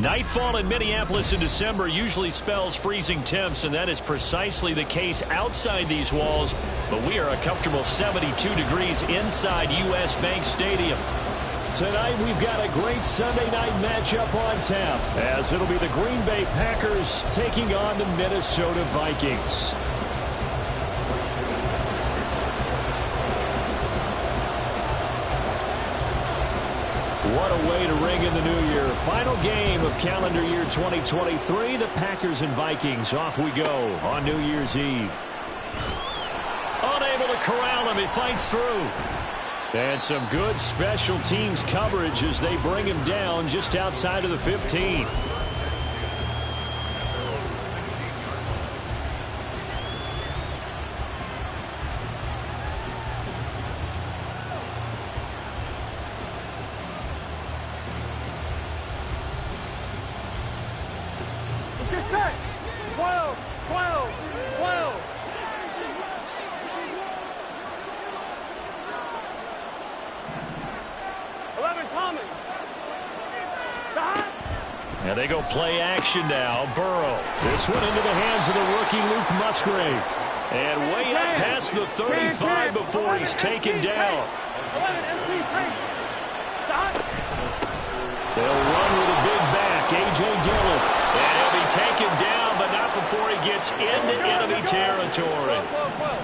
Nightfall in Minneapolis in December usually spells freezing temps, and that is precisely the case outside these walls. But we are a comfortable 72 degrees inside U.S. Bank Stadium. Tonight we've got a great Sunday night matchup on tap, as it'll be the Green Bay Packers taking on the Minnesota Vikings. What a way to ring in the new year. Final game of calendar year 2023. The Packers and Vikings. Off we go on New Year's Eve. Unable to corral him. He fights through. And some good special teams coverage as they bring him down just outside of the 15. And they go play action now. Burrow. This one into the hands of the rookie Luke Musgrave. And way up past the 35 before he's taken down. They'll run with a big back. A.J. Dillon. And he'll be taken down, but not before he gets into enemy territory.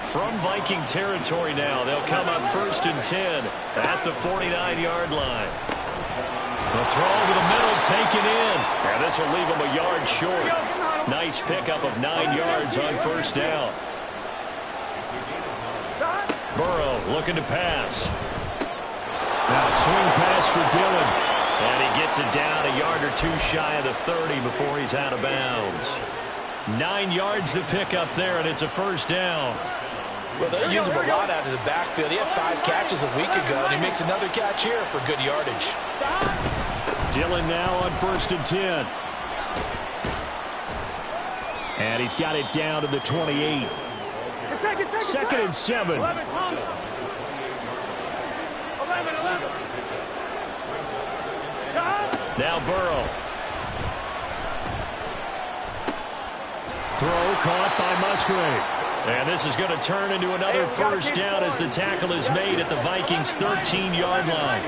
From Viking territory now, they'll come up 1st and 10 at the 49-yard line. The throw over the middle taken in. And this will leave him a yard short. Nice pickup of 9 yards on 1st down. Burrow looking to pass. Now swing pass for Dillon. And he gets it down a yard or two shy of the 30 before he's out of bounds. 9 yards to pick up there, and it's a 1st down. Well, they use him a lot out of the backfield. He had 5 catches a week ago, and he makes another catch here for good yardage. Dillon now on 1st and 10. And he's got it down to the 28. 2nd and 7. Now Burrow. Throw caught by Musgrave. And this is going to turn into another 1st down as the tackle is made at the Vikings' 13-yard line.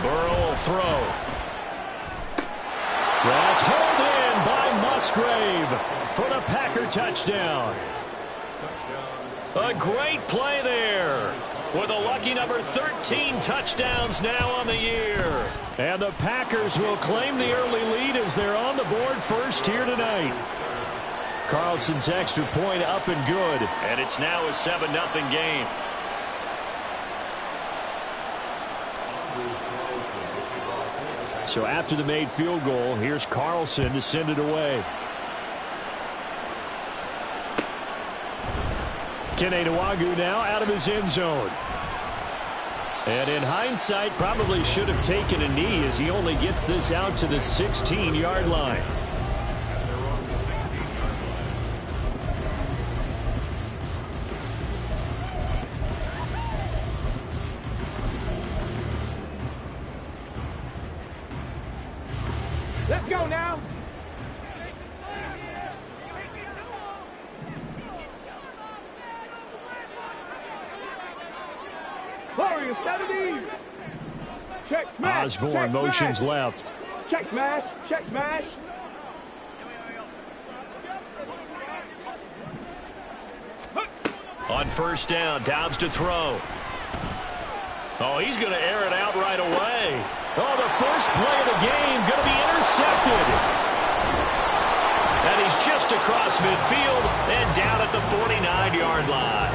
Burrow will throw. That's hauled in by Musgrave for the Packer touchdown. A great play there with a lucky number 13 touchdowns now on the year. And the Packers will claim the early lead as they're on the board first here tonight. Carlson's extra point up and good. And it's now a 7-0 game. So after the made field goal, here's Carlson to send it away. Kene Nwangwu now out of his end zone. And in hindsight, probably should have taken a knee as he only gets this out to the 16-yard line. Let's go now. Warriors 70. Check smash. Osborne check motions smash. left. Check smash. Check smash. On 1st down, Dobbs to throw. Oh, he's going to air it out right away. Oh, the first play of the game going to be intercepted. And he's just across midfield and down at the 49-yard line.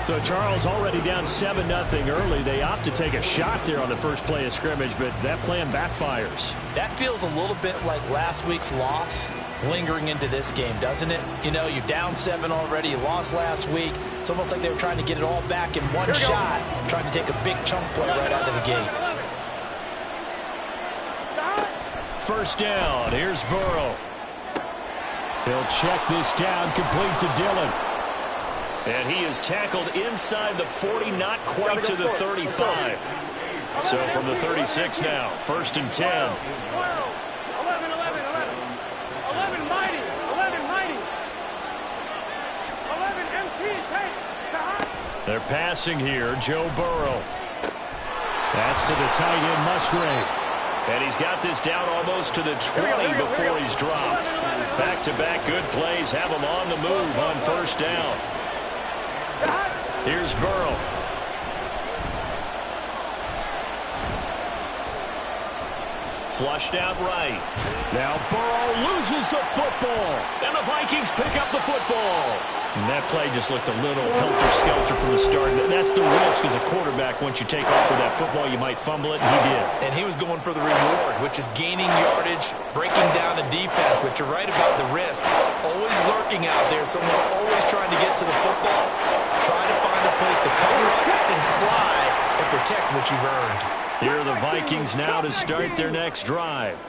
So Charles already down 7-0 early. They opt to take a shot there on the first play of scrimmage, but that plan backfires. That feels a little bit like last week's loss lingering into this game, doesn't it? You know, you're down 7 already. You lost last week. It's almost like they were trying to get it all back in one shot, trying to take a big chunk play right out of the gate. First down. Here's Burrow. He'll check this down, complete to Dillon. And he is tackled inside the 40, not quite to the 35. So from the 36 now, first and 10. 11 mighty. 11 MT, hey. They're passing here, Joe Burrow. That's to the tight end, Musgrave. And he's got this down almost to the 20 before he's dropped. Back-to-back good plays have him on the move on first down. Here's Burrow. Flushed out right. Now Burrow loses the football. And the Vikings pick up the football. And that play just looked a little helter-skelter from the start. That's the risk as a quarterback. Once you take off with that football, you might fumble it, and he did. And he was going for the reward, which is gaining yardage, breaking down the defense. But you're right about the risk. Always lurking out there, someone always trying to get to the football. Try to find a place to cover up and slide and protect what you've earned. Here are the Vikings now to start their next drive.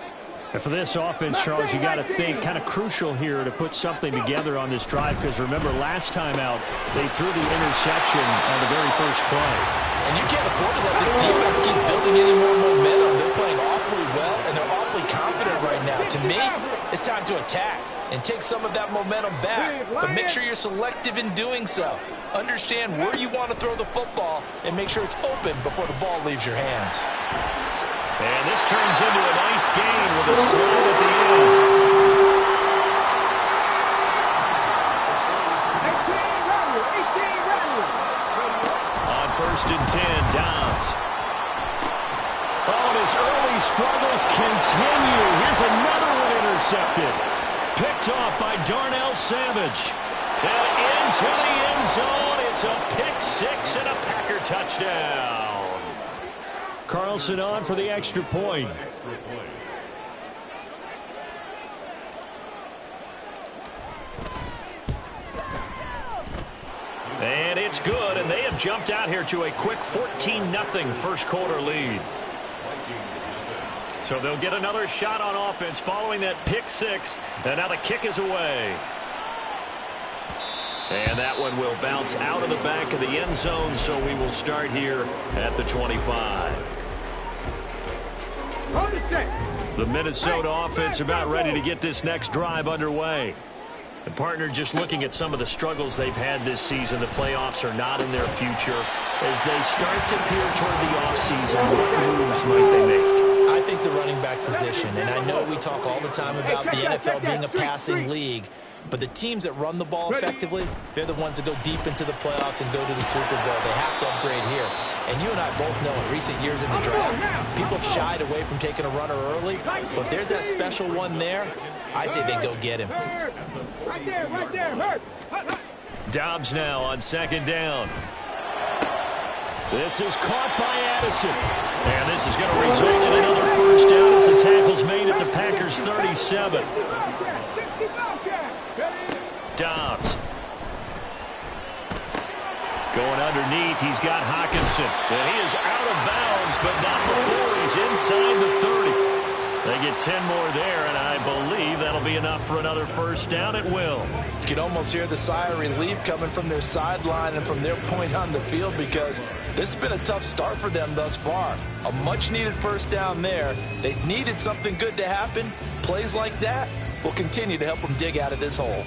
And for this offense, Charles, you got to think kind of crucial here to put something together on this drive, because remember last time out they threw the interception on the very first play. And you can't afford to let this defense keep building any more momentum. They're playing awfully well, and they're awfully confident right now. To me, it's time to attack and take some of that momentum back. But make sure you're selective in doing so. Understand where you want to throw the football and make sure it's open before the ball leaves your hands. And this turns into a nice gain with a slide at the end. 18 On first and 10, Dobbs. Oh, and his early struggles continue. Here's another one intercepted. Picked off by Darnell Savage. And into the end zone. It's a pick six and a Packer touchdown. Carlson on for the extra point. And it's good, and they have jumped out here to a quick 14-0 first quarter lead. So they'll get another shot on offense following that pick six, and now the kick is away. And that one will bounce out of the back of the end zone, so we will start here at the 25. The Minnesota offense about ready to get this next drive underway. The partner just looking at some of the struggles they've had this season. The playoffs are not in their future. As they start to peer toward the offseason, what moves might they make? I think the running back position, and I know we talk all the time about the NFL being a passing league, but the teams that run the ball effectively, they're the ones that go deep into the playoffs and go to the Super Bowl. They have to upgrade here. And you and I both know in recent years in the draft, people have shied away from taking a runner early, but there's that special one there. I say they go get him. Right there. Dobbs now on second down. This is caught by Addison. And this is going to result in another first down as the tackle's made at the Packers' 37. Dobbs. Going underneath, he's got Hockenson. And he is out of bounds, but not before he's inside the 30. They get 10 more there, and I believe that'll be enough for another first down. It will. You can almost hear the sigh of relief coming from their sideline and from their point on the field, because this has been a tough start for them thus far. A much-needed first down there. They needed something good to happen. Plays like that will continue to help them dig out of this hole.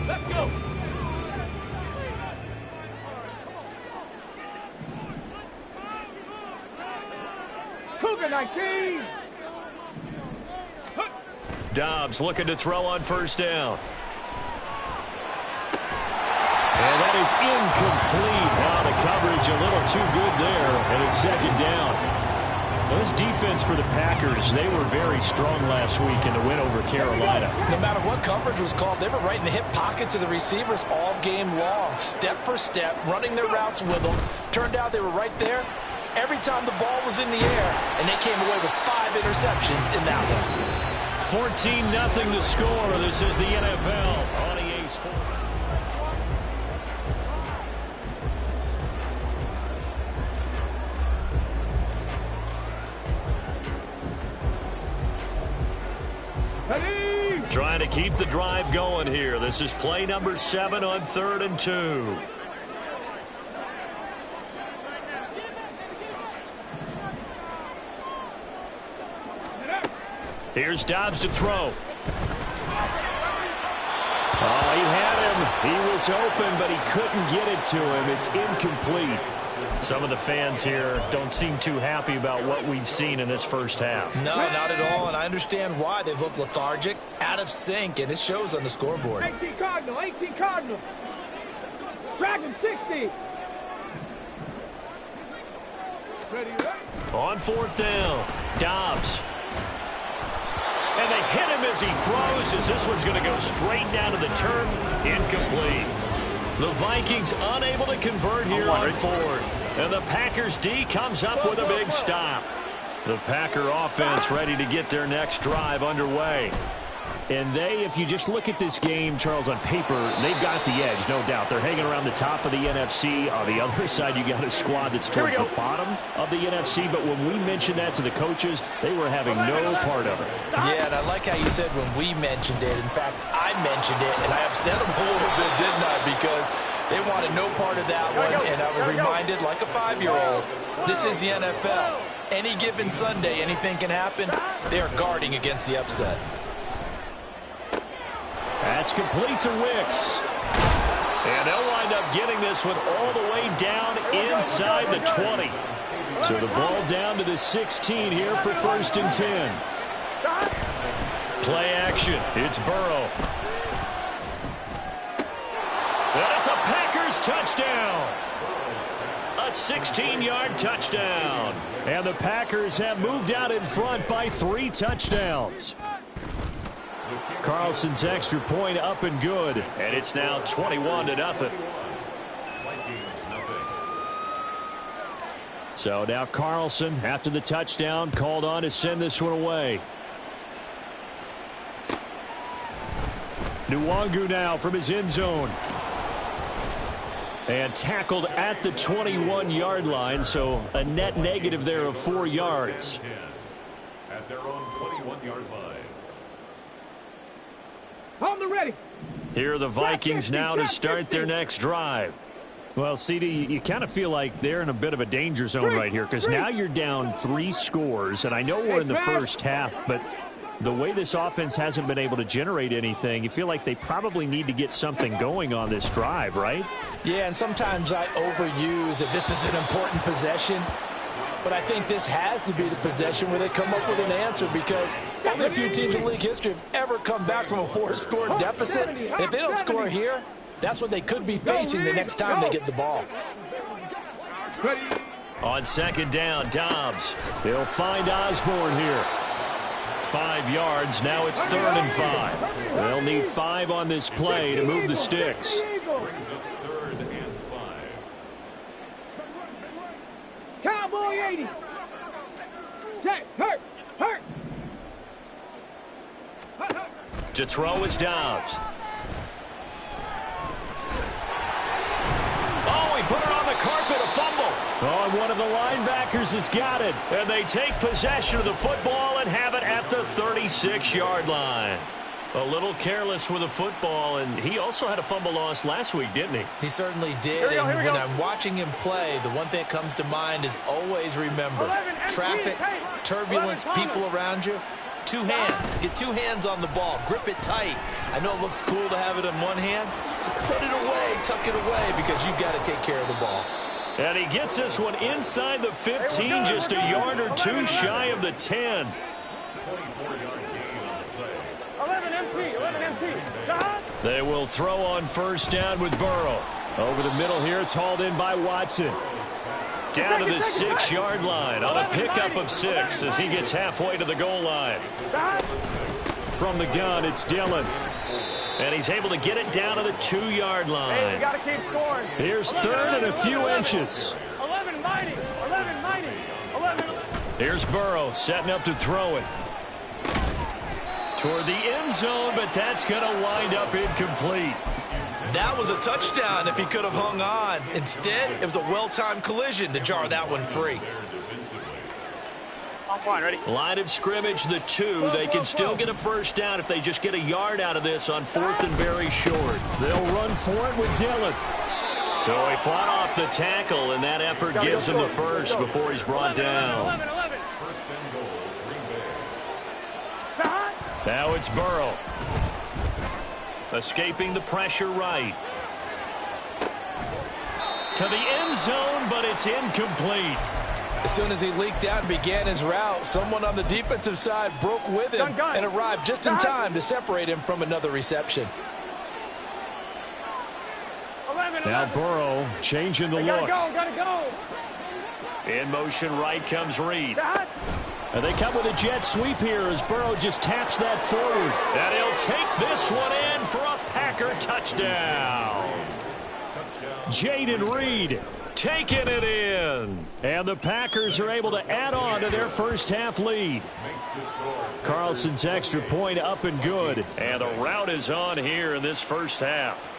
Let's go. Cougar 19. Dobbs looking to throw on first down. And that is incomplete. Now the coverage a little too good there, and it's second down. Well, this defense for the Packers, they were very strong last week in the win over Carolina. No matter what coverage was called, they were right in the hip pockets of the receivers all game long, step for step, running their routes with them. Turned out they were right there every time the ball was in the air, and they came away with 5 interceptions in that one. 14-0 to score. This is the NFL on EA Sports. Trying to keep the drive going here. This is play number 7 on 3rd and 2. Here's Dobbs to throw. Oh, he had him. He was open, but he couldn't get it to him. It's incomplete. Some of the fans here don't seem too happy about what we've seen in this first half. No, not at all, and I understand why. They've looked lethargic, out of sync, and it shows on the scoreboard. 18 Cardinal, 18 Cardinal. Dragon 60. Ready, right? On 4th down, Dobbs. And they hit him as he throws, as this one's going to go straight down to the turf. Incomplete. The Vikings unable to convert here on 4th. And the Packers D comes up with a big stop. The Packer offense ready to get their next drive underway. And they, if you just look at this game, Charles, on paper, they've got the edge, no doubt. They're hanging around the top of the NFC. On the other side, you got a squad that's towards the bottom of the NFC. But when we mentioned that to the coaches, they were having no part of it. Yeah, and I like how you said when we mentioned it. In fact, I mentioned it, and I upset them a little bit, didn't I? Because they wanted no part of that one, and I was reminded, like a 5-year-old, this is the NFL. Any given Sunday, anything can happen. They are guarding against the upset. That's complete to Wicks. And they'll wind up getting this one all the way down inside the 20. So the ball down to the 16 here for 1st and 10. Play action. It's Burrow. And it's a Packers touchdown. A 16-yard touchdown. And the Packers have moved out in front by 3 touchdowns. Carlson's extra point up and good. And it's now 21-0. So now Carlson, after the touchdown, called on to send this one away. Nwangu now from his end zone. And tackled at the 21-yard line, so a net negative there of 4 yards. At their own 21-yard line. On the ready. Here are the Vikings now to start their next drive. Well, CD, you kind of feel like they're in a bit of a danger zone right here because now you're down 3 scores, and I know we're in the first half, but the way this offense hasn't been able to generate anything, you feel like they probably need to get something going on this drive, right? Yeah, and sometimes I overuse that this is an important possession. But I think this has to be the possession where they come up with an answer because only a few teams in league history have ever come back from a 4-score deficit. And if they don't score here, that's what they could be facing the next time they get the ball. On 2nd down, Dobbs. He'll find Osborne here. 5 yards. Now it's 3rd and 5. They'll need 5 on this play to move the sticks. Cowboy 80. Check. Hurt. To throw is Dobbs. Oh, he put it on the carpet, a fumble. Oh, and one of the linebackers has got it. And they take possession of the football and have it at the 36-yard line. A little careless with the football, and he also had a fumble loss last week, didn't he? He certainly did, and when I'm watching him play, the one thing that comes to mind is always remember, traffic, turbulence, people around you, 2 hands. Get 2 hands on the ball. Grip it tight. I know it looks cool to have it in one hand. Put it away, tuck it away, because you've got to take care of the ball. And he gets this one inside the 15, just a yard or 2 shy of the 10. 11 MT. They will throw on 1st down with Burrow. Over the middle here, it's hauled in by Watson. Down to the 6-yard line on a pickup of 6 as he gets halfway to the goal line. From the gun, it's Dillon. And he's able to get it down to the 2-yard line. Hey, we got to keep scoring. Here's 3rd and a few inches. 11-90. Here's Burrow setting up to throw it. Toward the end zone, but that's going to wind up incomplete. That was a touchdown if he could have hung on. Instead, it was a well-timed collision to jar that one free. Line of scrimmage, the 2. They can still get a first down if they just get a yard out of this on 4th and very short. They'll run for it with Dillon. So he fought off the tackle, and that effort gives him the first before he's brought down. Now it's Burrow. Escaping the pressure right. To the end zone, but it's incomplete. As soon as he leaked out and began his route, someone on the defensive side broke with him and arrived just in time to separate him from another reception. Now Burrow changing the look. Gotta go. In motion right comes Reed. And they come with a jet sweep here as Burrow just taps that forward. And he'll take this one in for a Packer touchdown. Jaden Reed taking it in. And the Packers are able to add on to their first half lead. Carlson's extra point up and good. And the route is on here in this first half.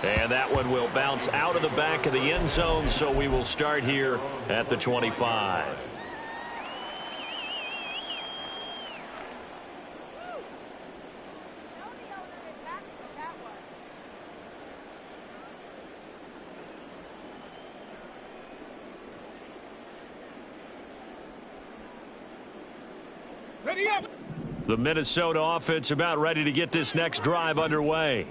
And that one will bounce out of the back of the end zone, so we will start here at the 25. Ready up. The Minnesota offense about ready to get this next drive underway.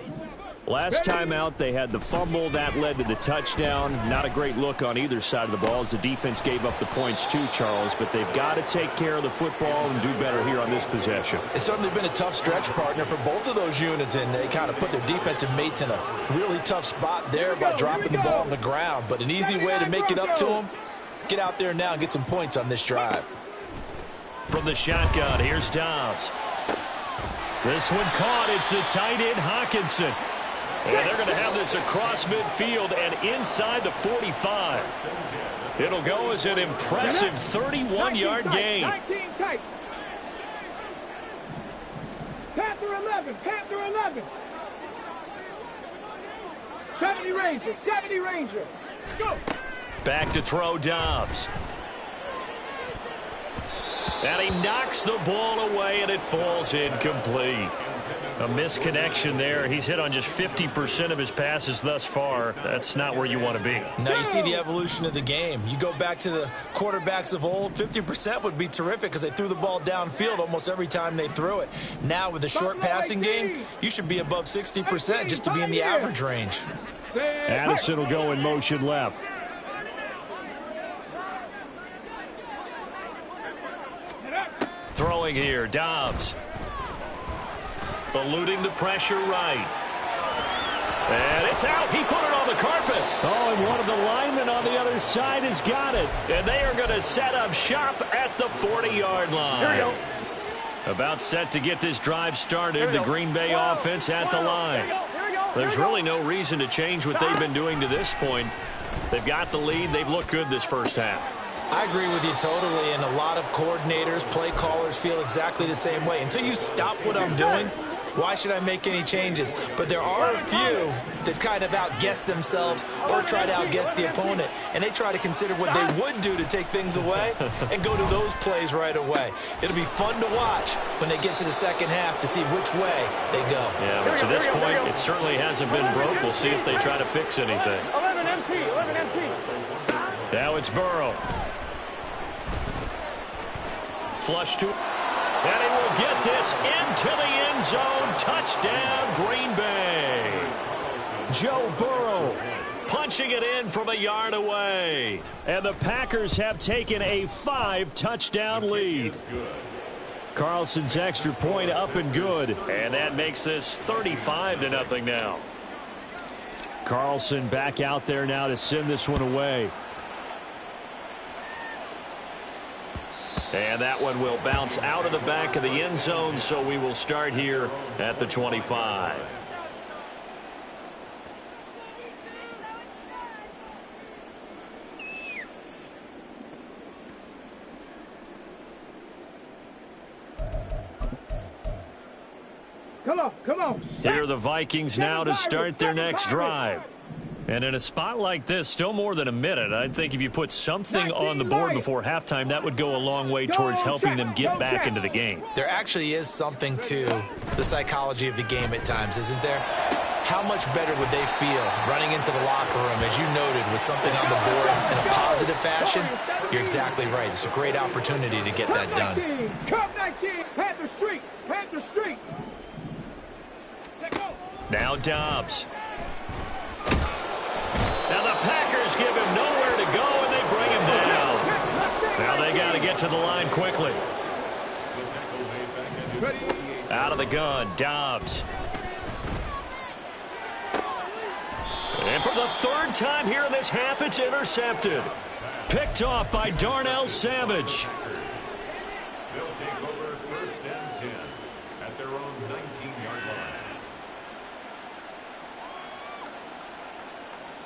Last time out, they had the fumble. That led to the touchdown. Not a great look on either side of the ball as the defense gave up the points too, Charles. But they've got to take care of the football and do better here on this possession. It's certainly been a tough stretch, partner, for both of those units, and they kind of put their defensive mates in a really tough spot there by dropping the ball on the ground. But an easy way to make it up to them, get out there now and get some points on this drive. From the shotgun, here's Dobbs. This one caught. It's the tight end, Hockenson. And they're going to have this across midfield and inside the 45. It'll go as an impressive 31-yard gain. 19 tight. Panther 11. Panther 11. 70 Ranger. 70 Ranger. Go. Back to throw Dobbs. And he knocks the ball away, and it falls incomplete. A misconnection there. He's hit on just 50% of his passes thus far. That's not where you want to be. Now you see the evolution of the game. You go back to the quarterbacks of old, 50% would be terrific because they threw the ball downfield almost every time they threw it. Now with the short passing game, you should be above 60% just to be in the average range. Addison will go in motion left. Throwing here, Dobbs. Eluding the pressure right. And it's out. He put it on the carpet. Oh, and one of the linemen on the other side has got it. And they are going to set up shop at the 40-yard line. Here we go. About set to get this drive started. The Green Bay offense at the line. There's really no reason to change what they've been doing to this point. They've got the lead. They've looked good this first half. I agree with you totally, and a lot of coordinators, play callers feel exactly the same way. Until you stop what I'm doing, why should I make any changes? But there are a few that kind of outguess themselves or try to outguess the opponent, and they try to consider what they would do to take things away and go to those plays right away. It'll be fun to watch when they get to the second half to see which way they go. Yeah, but to this point, it certainly hasn't been broke. We'll see if they try to fix anything. 11 MT. 11 MT. Now it's Burrow. Flush to, and he will get this into the end zone. Touchdown, Green Bay. Joe Burrow punching it in from a yard away. And the Packers have taken a 5-touchdown lead. Carlson's extra point up and good. And that makes this 35-0 now. Carlson back out there now to send this one away. And that one will bounce out of the back of the end zone, so we will start here at the 25. Come on, come on. Here are the Vikings now to start their next drive. And in a spot like this, still more than a minute, I think if you put something on the board before halftime, that would go a long way towards helping them get back into the game. There actually is something to the psychology of the game at times, isn't there? How much better would they feel running into the locker room, as you noted, with something on the board in a positive fashion? You're exactly right. It's a great opportunity to get that done. Cup 19, Panther Street, Panther Street. Now Dobbs. Now the Packers give him nowhere to go, and they bring him down. Now they got to get to the line quickly. Out of the gun, Dobbs. And for the third time here in this half, it's intercepted. Picked off by Darnell Savage. They'll take over 1st and 10 at their own 19-yard line.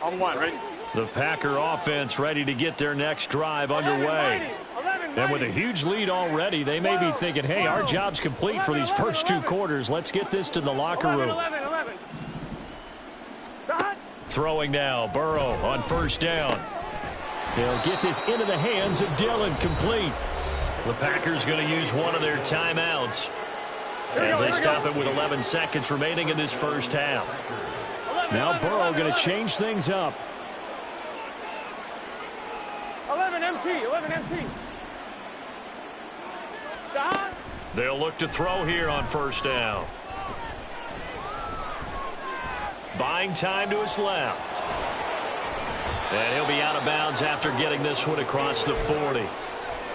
On one, ready? The Packer offense ready to get their next drive underway. And with a huge lead already, they may be thinking, hey, our job's complete for these first 2 quarters. Let's get this to the locker room. Throwing now, Burrow on 1st down. They'll get this into the hands of Dillon, complete. The Packers going to use one of their timeouts as they stop it with 11 seconds remaining in this first half. Now Burrow going to change things up. 11 MT, 11 MT. They'll look to throw here on 1st down. Buying time to his left. And he'll be out of bounds after getting this one across the 40.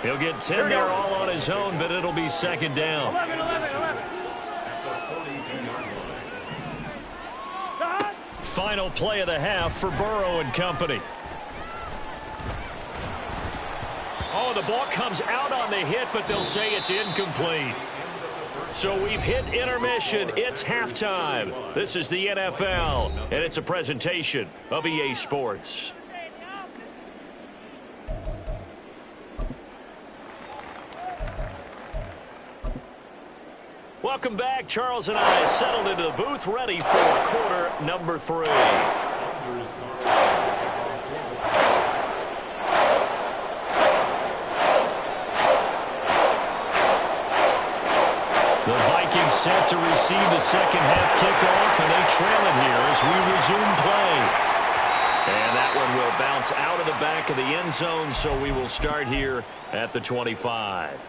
He'll get 10 there all on his own, but it'll be 2nd down. 11, 11, 11. Final play of the half for Burrow and company. Oh, the ball comes out on the hit, but they'll say it's incomplete. So we've hit intermission. It's halftime. This is the NFL, and it's a presentation of EA Sports. Welcome back. Charles and I settled into the booth, ready for quarter number 3. The Vikings set to receive the second half kickoff, and they trail it here as we resume play. And that one will bounce out of the back of the end zone, so we will start here at the 25.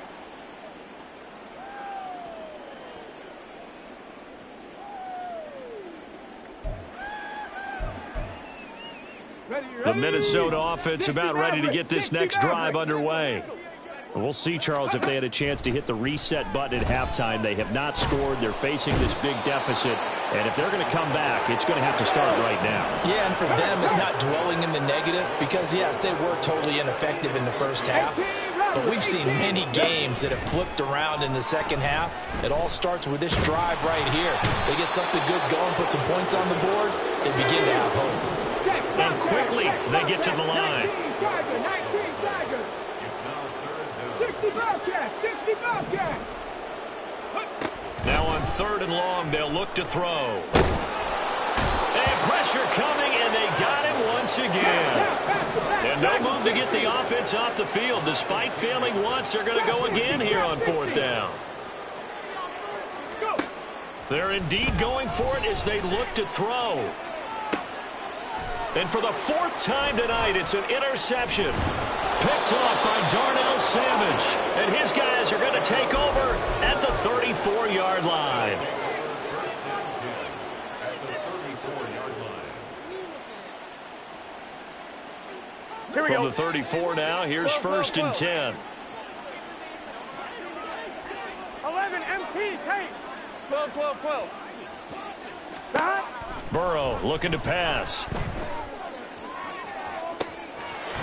The Minnesota offense about ready to get this next drive underway. We'll see, Charles, if they had a chance to hit the reset button at halftime. They have not scored. They're facing this big deficit. And if they're going to come back, it's going to have to start right now. Yeah, and for them, it's not dwelling in the negative because, yes, they were totally ineffective in the first half. But we've seen many games that have flipped around in the second half. It all starts with this drive right here. They get something good going, put some points on the board, they begin to have hope. And quickly, they get to the line. 60 Bobcats, 60 Bobcats. Now on 3rd and long, they'll look to throw. And pressure coming, and they got him once again. And no move to get the offense off the field. Despite failing once, they're going to go again here on 4th down. They're indeed going for it as they look to throw. And for the 4th time tonight, it's an interception. Picked off by Darnell Savage. And his guys are going to take over at the 34-yard line. From the 34 now, here's 1st and 10. 11 MT, tape. 12, 12, 12. Burrow looking to pass.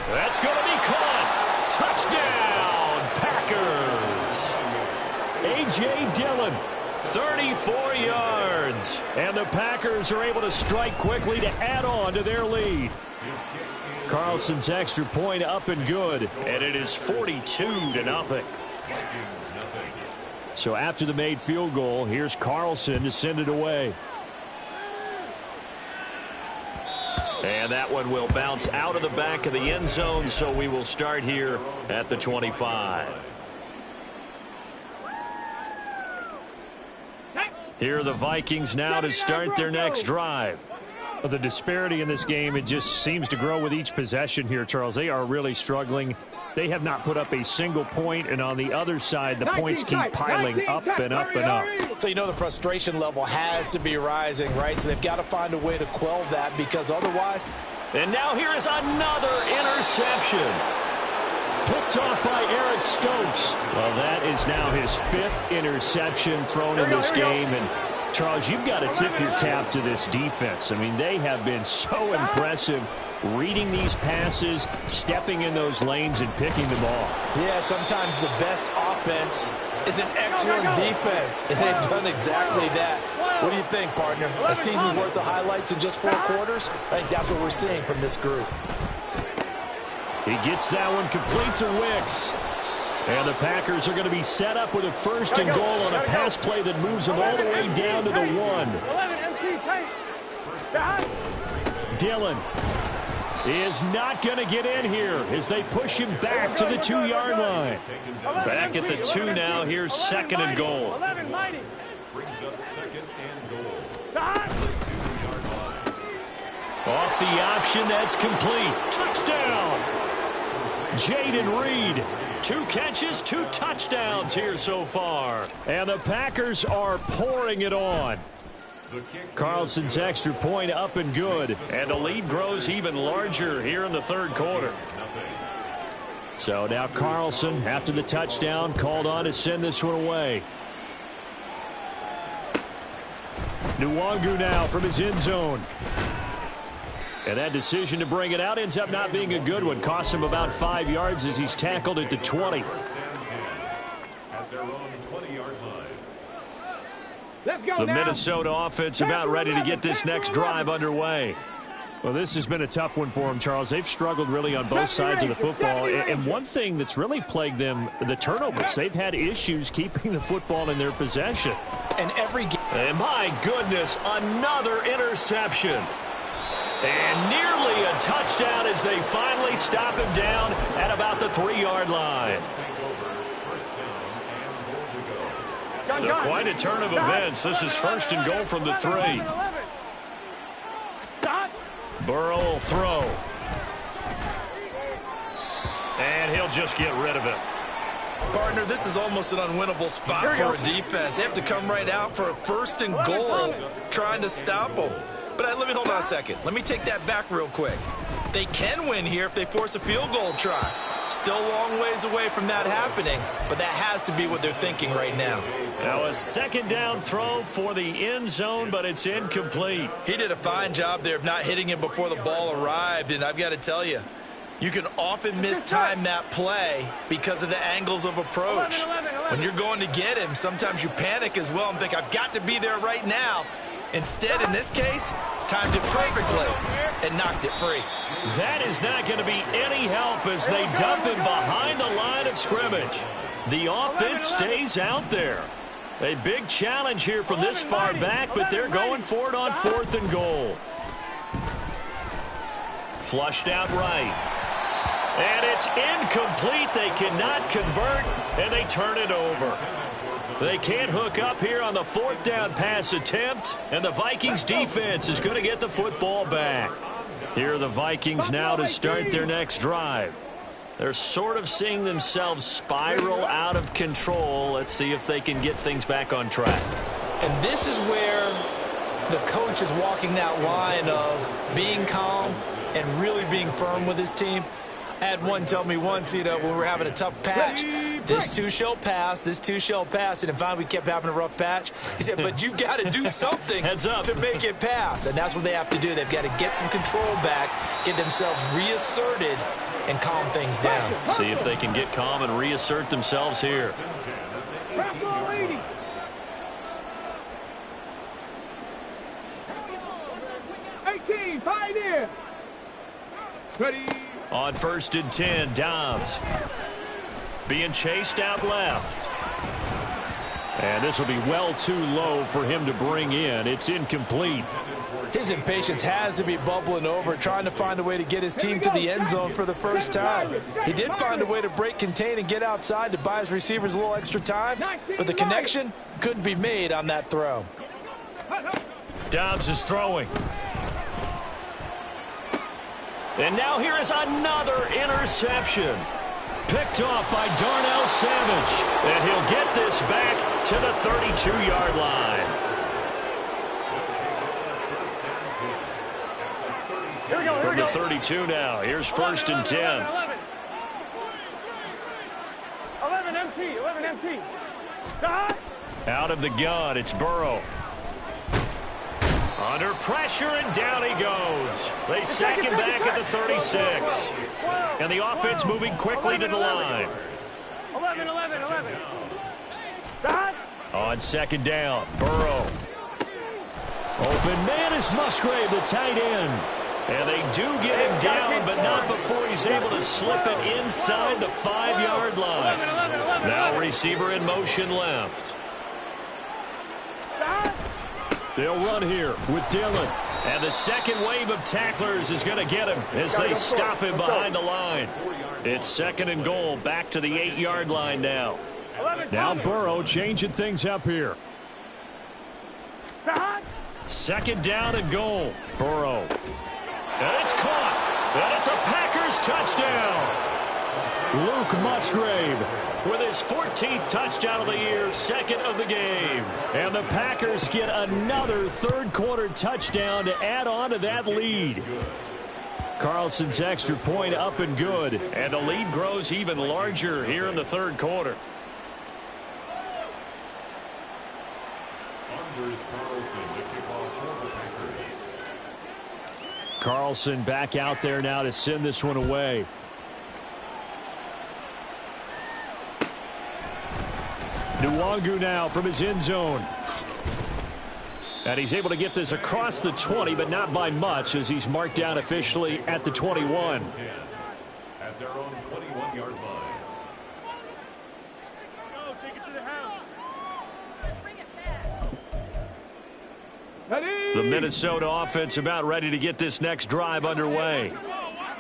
That's going to be caught. Touchdown, Packers. A.J. Dillon, 34 yards. And the Packers are able to strike quickly to add on to their lead. Carlson's extra point up and good. And it is 42-0. So after the made field goal, here's Carlson to send it away. And that one will bounce out of the back of the end zone, so we will start here at the 25. Here are the Vikings now to start their next drive. The disparity in this game, it just seems to grow with each possession here, Charles. They are really struggling. They have not put up a single point, and on the other side, the points keep piling up and up and up. So you know the frustration level has to be rising, right? So they've got to find a way to quell that, because otherwise... And now here is another interception. Picked off by Eric Stokes. Well, that is now his 5th interception thrown in this game. And, Charles, you've got to tip your cap to this defense. I mean, they have been so impressive reading these passes, stepping in those lanes, and picking them off. Yeah, sometimes the best offense is an excellent defense, and they've done exactly that. What do you think, partner? A season's worth of highlights in just 4 quarters? I think that's what we're seeing from this group. He gets that one complete to Wicks. And the Packers are going to be set up with a 1st and goal on a pass play that moves them all the way down to the 1. Dillon is not going to get in here as they push him back to the 2-yard line. Back at the 2 now. Here's 2nd and goal. Brings up 2nd and goal. Off the option, that's complete. Touchdown! Jaden Reed. 2 catches, 2 touchdowns here so far. And the Packers are pouring it on. Carlson's extra point up and good. And the lead grows even larger here in the 3rd quarter. So now Carlson, after the touchdown, called on to send this one away. Nwangu now from his end zone. And that decision to bring it out ends up not being a good one. Costs him about 5 yards as he's tackled at the 20. At their own 20-yard line. The Minnesota offense about ready to get this next drive underway. Well, this has been a tough one for them, Charles. They've struggled really on both sides of the football. And one thing that's really plagued them, the turnovers. They've had issues keeping the football in their possession. And and my goodness, another interception. And nearly a touchdown as they finally stop him down at about the 3-yard line. Quite a turn of events. This is 1st and goal from the 3. Burrow will throw. And he'll just get rid of it. Partner, this is almost an unwinnable spot for a defense. They have to come right out for a 1st and goal trying to stop them. But let me hold on a second. Let me take that back real quick. They can win here if they force a field goal try. Still a long ways away from that happening, but that has to be what they're thinking right now. Now a 2nd down throw for the end zone, but it's incomplete. He did a fine job there of not hitting him before the ball arrived, and I've got to tell you, you can often mistime that play because of the angles of approach. When you're going to get him, sometimes you panic as well and think, I've got to be there right now. Instead, in this case, timed it perfectly and knocked it free. That is not going to be any help as they dump him behind the line of scrimmage. The offense stays out there. A big challenge here from this far back, but they're going for it on 4th and goal. Flushed out right. And it's incomplete. They cannot convert, and they turn it over. They can't hook up here on the 4th down pass attempt, and the Vikings defense is going to get the football back. Here are the Vikings now to start their next drive. They're sort of seeing themselves spiral out of control. Let's see if they can get things back on track. And this is where the coach is walking that line of being calm and really being firm with his team. I had one tell me once, when we were having a tough patch, this too shall pass, this too shall pass. And finally we kept having a rough patch. He said, but you got to do something to make it pass. And that's what they have to do. They've got to get some control back, get themselves reasserted, and calm things down. See if they can get calm and reassert themselves here. 18, 5 in. Ready. On 1st and 10, Dobbs being chased out left. And this will be well too low for him to bring in. It's incomplete. His impatience has to be bubbling over, trying to find a way to get his team to the end zone for the first time. He did find a way to break contain and get outside to buy his receivers a little extra time, but the connection couldn't be made on that throw. Dobbs is throwing. And now here is another interception. Picked off by Darnell Savage. And he'll get this back to the 32-yard line. From the 32 now. Here's 1st and 10. 11 MT. 11 MT. Out of the gun, it's Burrow. Under pressure, and down he goes. They sack him back at the 36. And the offense moving quickly to the line. 11. On 2nd down, Burrow. Open man is Musgrave, the tight end. And they do get him down, but not before he's able to slip it inside the 5-yard line. Now receiver in motion left. They'll run here with Dillon. And the second wave of tacklers is going to get him as they stop him behind the line. It's 2nd and goal, back to the 8-yard line now. Now Burrow changing things up here. 2nd down and goal. Burrow. And it's caught. And it's a Packers touchdown. Luke Musgrave With his 14th touchdown of the year, 2nd of the game. And the Packers get another third-quarter touchdown to add on to that lead. Carlson's extra point up and good. And the lead grows even larger here in the third quarter. Carlson back out there now to send this one away. Nwangu now from his end zone. And he's able to get this across the 20, but not by much, as he's marked down officially at the 21. At their own 21-yard line. Go, take it to the house. The Minnesota offense about ready to get this next drive underway.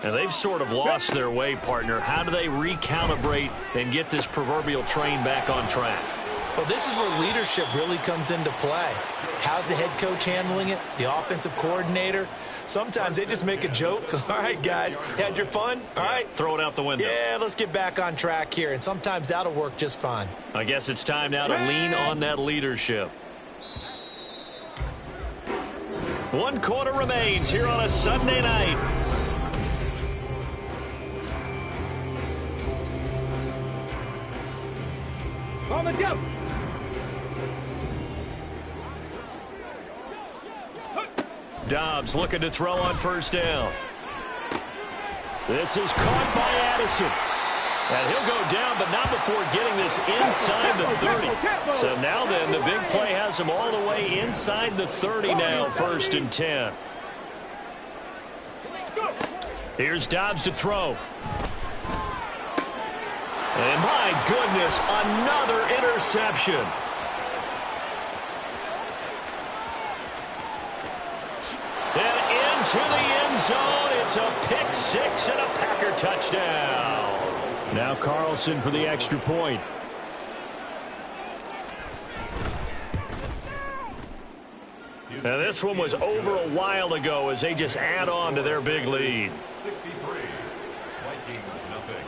And they've sort of lost their way, partner. How do they recalibrate and get this proverbial train back on track? Well, this is where leadership really comes into play. How's the head coach handling it? The offensive coordinator? Sometimes they just make a joke. All right, guys, had your fun? All right. Throw it out the window. Yeah, let's get back on track here. And sometimes that'll work just fine. I guess it's time now to lean on that leadership. 1 quarter remains here on a Sunday night. On the jump. Dobbs looking to throw on 1st down. This is caught by Addison. And he'll go down, but not before getting this inside the 30. So now then, the big play has him all the way inside the 30 now, 1st and 10. Here's Dobbs to throw. And my goodness, another interception. And into the end zone, it's a pick 6 and a Packer touchdown. Now Carlson for the extra point. Now this one was over a while ago as they just add on to their big lead. 63. Vikings nothing.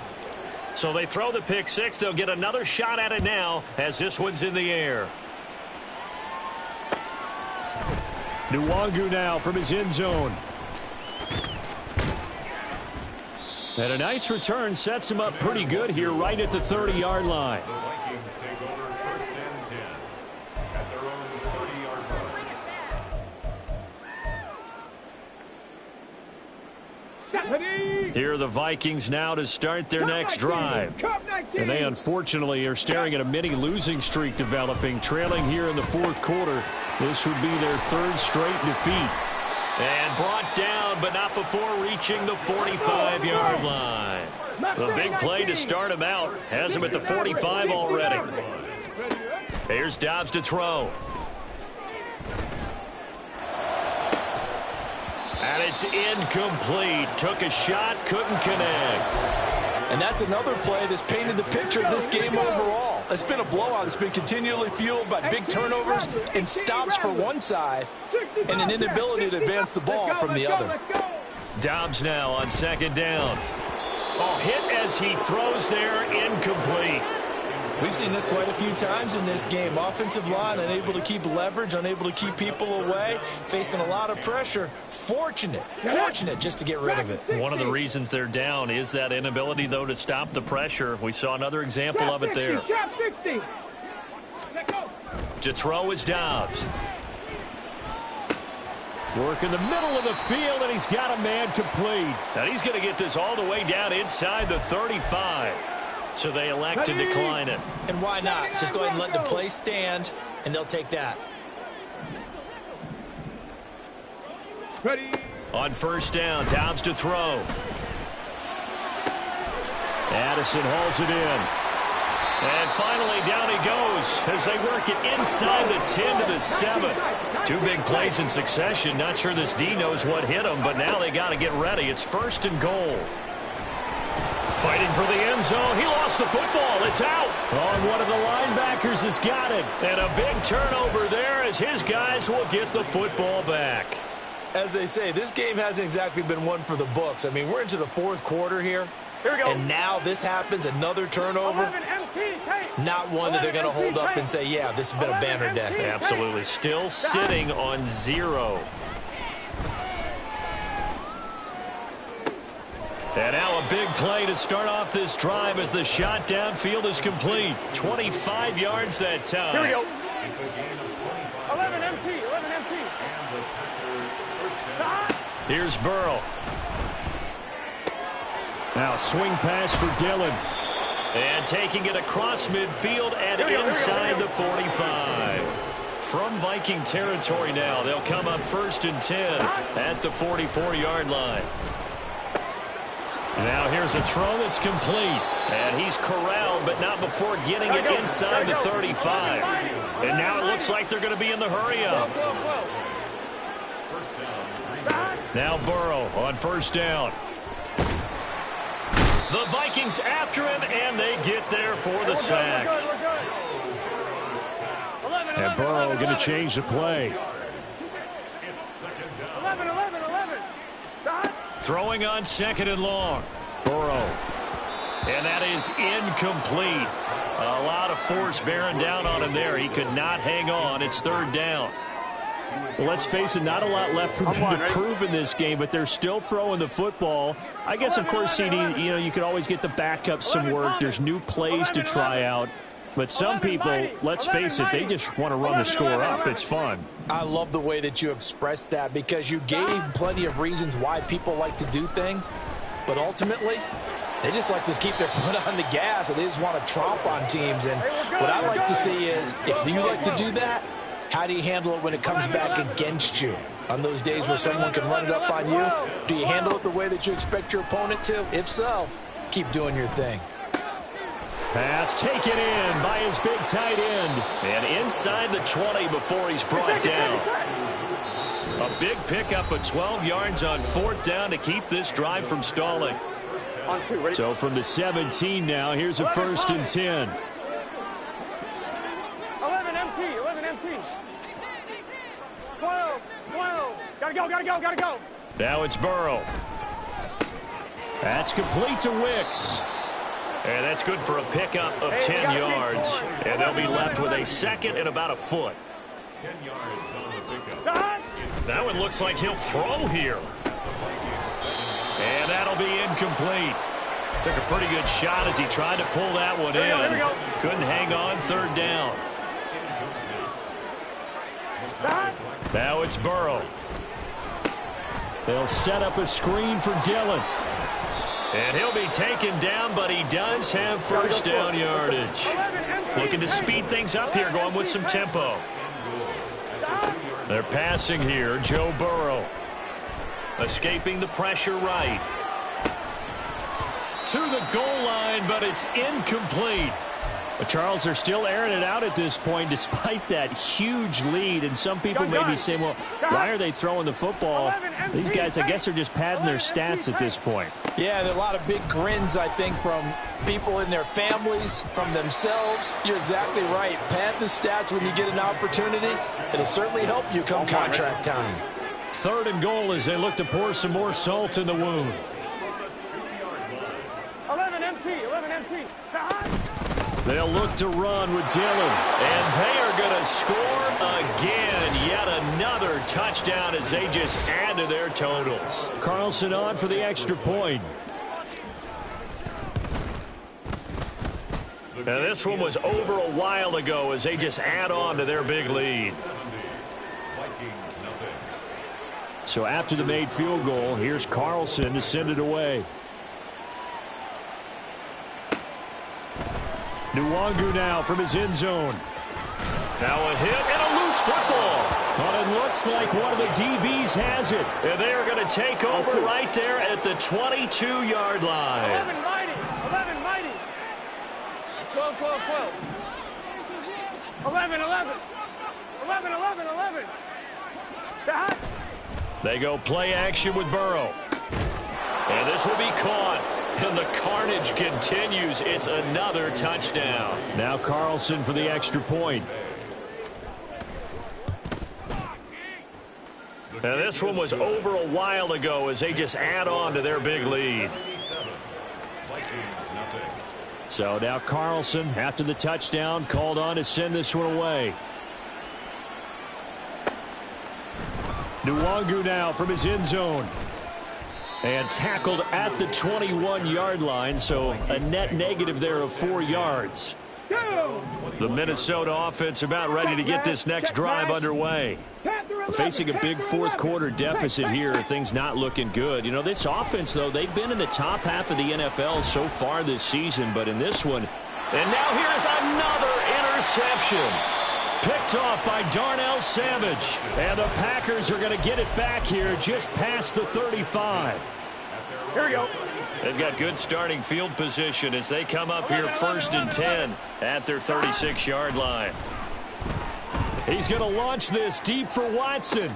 So they throw the pick 6. They'll get another shot at it now as this one's in the air. Nwangu now from his end zone. And a nice return sets him up pretty good here right at the 30-yard line. The Vikings take over 1st and 10 at their own 30-yard line. Here are the Vikings now to start their next drive. And they unfortunately are staring at a mini losing streak developing, trailing here in the 4th quarter. This would be their 3rd straight defeat. And brought down, but not before reaching the 45-yard line. The big play to start him out has him at the 45 already. Here's Dobbs to throw. And it's incomplete. Took a shot, couldn't connect. And that's another play that's painted the picture of this game overall. It's been a blowout. It's been continually fueled by big turnovers and stops for one side and an inability to advance the ball from the other. Dobbs now on second down. Oh, hit as he throws there, incomplete. We've seen this quite a few times in this game. Offensive line unable to keep leverage, unable to keep people away, facing a lot of pressure. Fortunate just to get rid of it. One of the reasons they're down is that inability, though, to stop the pressure. We saw another example of it there. To throw is Dobbs. Work in the middle of the field, and he's got a man complete. And he's going to get this all the way down inside the 35. So they elect to decline it. And why not? Just go ahead and let the play stand, and they'll take that. Ready. On first down, Dobbs to throw. Addison hauls it in. And finally, down he goes as they work it inside the 10 to the 7. Two big plays in succession. Not sure this D knows what hit him, but now they got to get ready. It's first and goal. Fighting for the end zone. He lost the football. It's out. Oh, and one of the linebackers has got it. And a big turnover there as his guys will get the football back. As they say, this game hasn't exactly been one for the books. I mean, we're into the fourth quarter here. Here we go. And now this happens, another turnover. 11 MT, Not one that they're going to hold up and say, yeah, this has been a banner day. Absolutely. Still sitting on 0. And now a big play to start off this drive as the shot downfield is complete. 25 yards that time. Here we go. It's a gain of 25. 11 MT, 11 MT. And the Packers first down. Here's Burrow. Now swing pass for Dillon. And taking it across midfield and inside the 45. From Viking territory now, they'll come up first and 10 at the 44-yard line. Now here's a throw that's complete. And he's corralled, but not before getting it inside the 35. And now it looks like they're going to be in the hurry-up. Now Burrow on first down. The Vikings after him, and they get there for the sack. And Burrow going to change the play. 11. Throwing on second and long. Burrow. And that is incomplete. A lot of force bearing down on him there. He could not hang on. It's third down. Well, let's face it, not a lot left for them to prove in this game, but they're still throwing the football. I guess, of course, CD, you could always get the backup some work. There's new plays to try out. But some people, let's face it, they just want to run the score up. It's fun. I love the way that you expressed that because you gave plenty of reasons why people like to do things. But ultimately, they just like to keep their foot on the gas and they just want to tromp on teams. And what I like to see is if you like to do that, how do you handle it when it comes back against you? On those days where someone can run it up on you, do you handle it the way that you expect your opponent to? If so, keep doing your thing. Pass taken in by his big tight end. And inside the 20 before he's brought down. A big pickup of 12 yards on fourth down to keep this drive from stalling. So from the 17 now, here's a first and 10. 11 MT. 12. Gotta go. Now it's Burrow. That's complete to Wicks. And that's good for a pickup of 10 yards. And they'll be left with a second and about a foot. 10 yards on the pickup. That one looks like he'll throw here. And that'll be incomplete. Took a pretty good shot as he tried to pull that one in. Couldn't hang on, third down. Now it's Burrow. They'll set up a screen for Dillon. And he'll be taken down, but he does have first down yardage. Looking to speed things up here, going with some tempo. They're passing here, Joe Burrow. Escaping the pressure right. To the goal line, but it's incomplete. But Charles, they're still airing it out at this point despite that huge lead. And some people may be saying, well, why are they throwing the football? These guys, I guess, are just padding their stats at this point. Yeah, there are a lot of big grins, I think, from people in their families, from themselves. You're exactly right. Pad the stats when you get an opportunity. It'll certainly help you come contract time. 3rd and goal as they look to pour some more salt in the wound. 11 MT. They'll look to run with Dillon. And they are going to score again. Yet another touchdown as they just add to their totals. Carlson on for the extra point. And this one was over a while ago as they just add on to their big lead. So after the made field goal, here's Carlson to send it away. Nwangu now from his end zone. Now a hit and a loose football. But it looks like one of the DBs has it. And they are going to take over right there at the 22-yard line. 11 mighty. 12. 11. Behind. They go play action with Burrow. And this will be caught. And the carnage continues. It's another touchdown. Now Carlson for the extra point. And this one was over a while ago as they just add on to their big lead. So now Carlson, after the touchdown, called on to send this one away. Nwangu now from his end zone. And tackled at the 21-yard line, so a net negative there of 4 yards. The Minnesota offense about ready to get this next drive underway. Facing a big fourth quarter deficit here, things not looking good. You know, this offense, though, they've been in the top half of the NFL so far this season, but in this one. And now here's another interception. Picked off by Darnell Savage. And the Packers are going to get it back here just past the 35. Here we go. They've got good starting field position as they come up here 1st and 10 at their 36-yard line. He's going to launch this deep for Watson.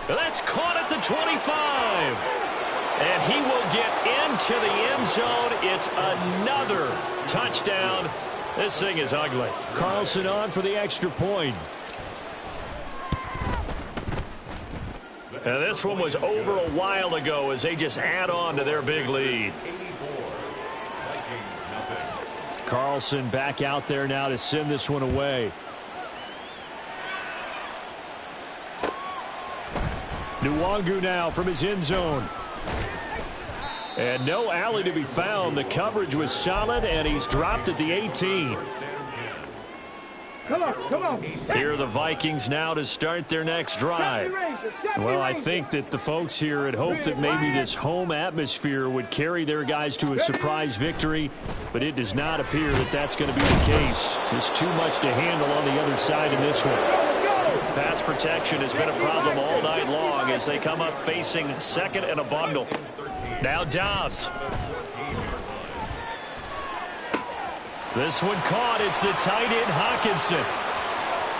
That's caught at the 25. And he will get into the end zone. It's another touchdown. This thing is ugly. Carlson on for the extra point. And this one was over a while ago as they just add on to their big lead. Carlson back out there now to send this one away. Nwangu now from his end zone. And no alley to be found. The coverage was solid, and he's dropped at the 18. Come on. Here are the Vikings now to start their next drive. Well, I think that the folks here had hoped that maybe this home atmosphere would carry their guys to a surprise victory, but it does not appear that that's going to be the case. There's too much to handle on the other side in this one. Pass protection has been a problem all night long as they come up facing 2nd and a bundle. Now Dobbs. This one caught. It's the tight end, Hockenson.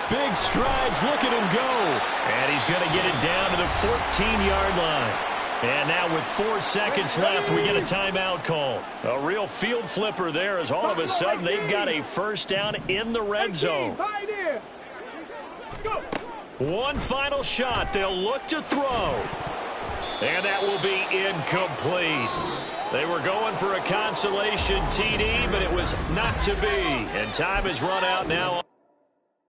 Big strides. Look at him go. And he's going to get it down to the 14-yard line. And now with 4 seconds left, we get a timeout call. A real field flipper there as all of a sudden they've got a first down in the red zone. One final shot. They'll look to throw. And that will be incomplete. They were going for a consolation TD, but it was not to be. And time has run out now.